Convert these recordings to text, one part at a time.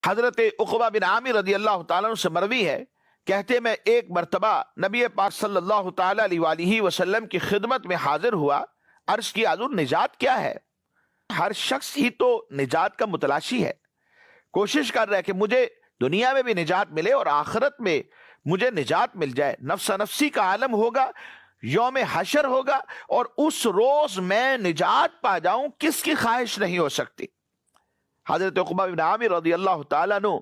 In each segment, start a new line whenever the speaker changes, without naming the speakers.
حضرت عقبہ بن عامر رضی اللہ تعالیٰ عنہ سے مروی ہے، کہتے میں ایک مرتبہ نبی پاک صلی اللہ تعالیٰ علیہ وآلہ وسلم کی خدمت میں حاضر ہوا، عرض کی حضور نجات کیا ہے؟ ہر شخص ہی تو نجات کا متلاشی ہے، کوشش کر رہا ہے کہ مجھے دنیا میں بھی نجات ملے اور آخرت میں مجھے نجات مل جائے۔ نفس نفسی کا عالم ہوگا، یوم حشر ہوگا، اور اس روز میں نجات پا جاؤں، کس کی خواہش نہیں ہو سکتی؟ حضرت عقبہ بن عامر رضی اللہ تعالیٰ عنہ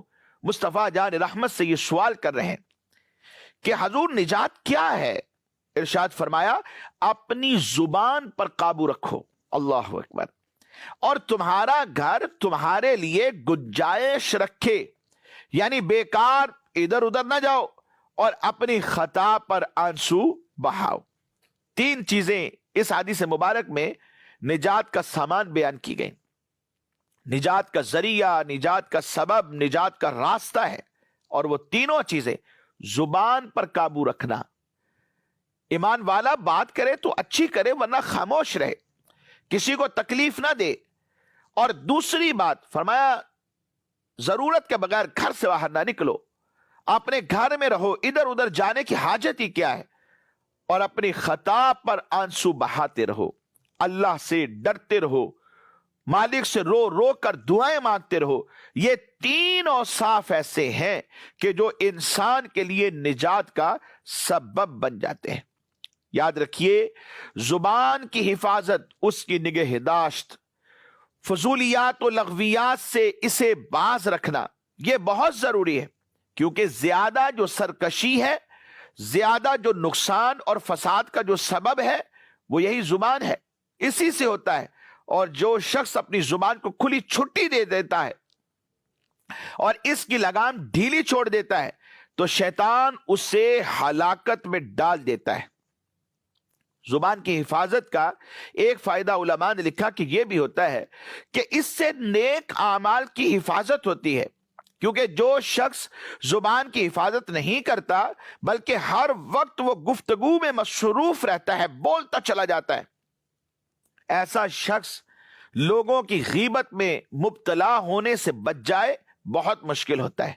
مصطفیٰ جان رحمت سے یہ سوال کر رہے ہیں کہ حضور نجات کیا ہے؟ ارشاد فرمایا اپنی زبان پر قابو رکھو، اللہ اکبر، اور تمہارا گھر تمہارے لیے گنجائش رکھے، یعنی بیکار ادھر ادھر نہ جاؤ، اور اپنی خطا پر آنسو بہاؤ۔ تین چیزیں اس حدیث مبارک میں نجات کا سامان بیان کی گئی، نجات کا ذریعہ، نجات کا سبب، نجات کا راستہ ہے، اور وہ تینوں چیزیں زبان پر قابو رکھنا، ایمان والا بات کرے تو اچھی کرے ورنہ خاموش رہے، کسی کو تکلیف نہ دے، اور دوسری بات فرمایا ضرورت کے بغیر گھر سے باہر نہ نکلو، اپنے گھر میں رہو، ادھر ادھر جانے کی حاجت ہی کیا ہے، اور اپنی خطا پر آنسو بہاتے رہو، اللہ سے ڈرتے رہو، مالک سے رو رو کر دعائیں مانگتے رہو۔ یہ تین اوصاف ایسے ہیں کہ جو انسان کے لیے نجات کا سبب بن جاتے ہیں۔ یاد رکھیے، زبان کی حفاظت، اس کی نگہداشت، فضولیات و لغویات سے اسے باز رکھنا، یہ بہت ضروری ہے، کیونکہ زیادہ جو سرکشی ہے، زیادہ جو نقصان اور فساد کا جو سبب ہے، وہ یہی زبان ہے، اسی سے ہوتا ہے۔ اور جو شخص اپنی زبان کو کھلی چھٹی دے دیتا ہے اور اس کی لگام ڈھیلی چھوڑ دیتا ہے تو شیطان اسے ہلاکت میں ڈال دیتا ہے۔ زبان کی حفاظت کا ایک فائدہ علماء نے لکھا کہ یہ بھی ہوتا ہے کہ اس سے نیک اعمال کی حفاظت ہوتی ہے، کیونکہ جو شخص زبان کی حفاظت نہیں کرتا بلکہ ہر وقت وہ گفتگو میں مصروف رہتا ہے، بولتا چلا جاتا ہے، ایسا شخص لوگوں کی غیبت میں مبتلا ہونے سے بچ جائے بہت مشکل ہوتا ہے۔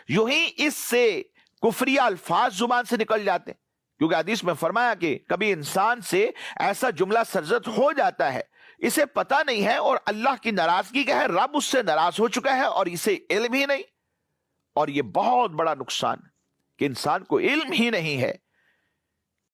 یوں ہی اس سے کفریہ الفاظ زبان سے نکل جاتے ہیں، کیونکہ حدیث میں فرمایا کہ کبھی انسان سے ایسا جملہ سرزد ہو جاتا ہے، اسے پتہ نہیں ہے اور اللہ کی ناراضگی کا ہے، رب اس سے ناراض ہو چکا ہے اور اسے علم ہی نہیں، اور یہ بہت بڑا نقصان کہ انسان کو علم ہی نہیں ہے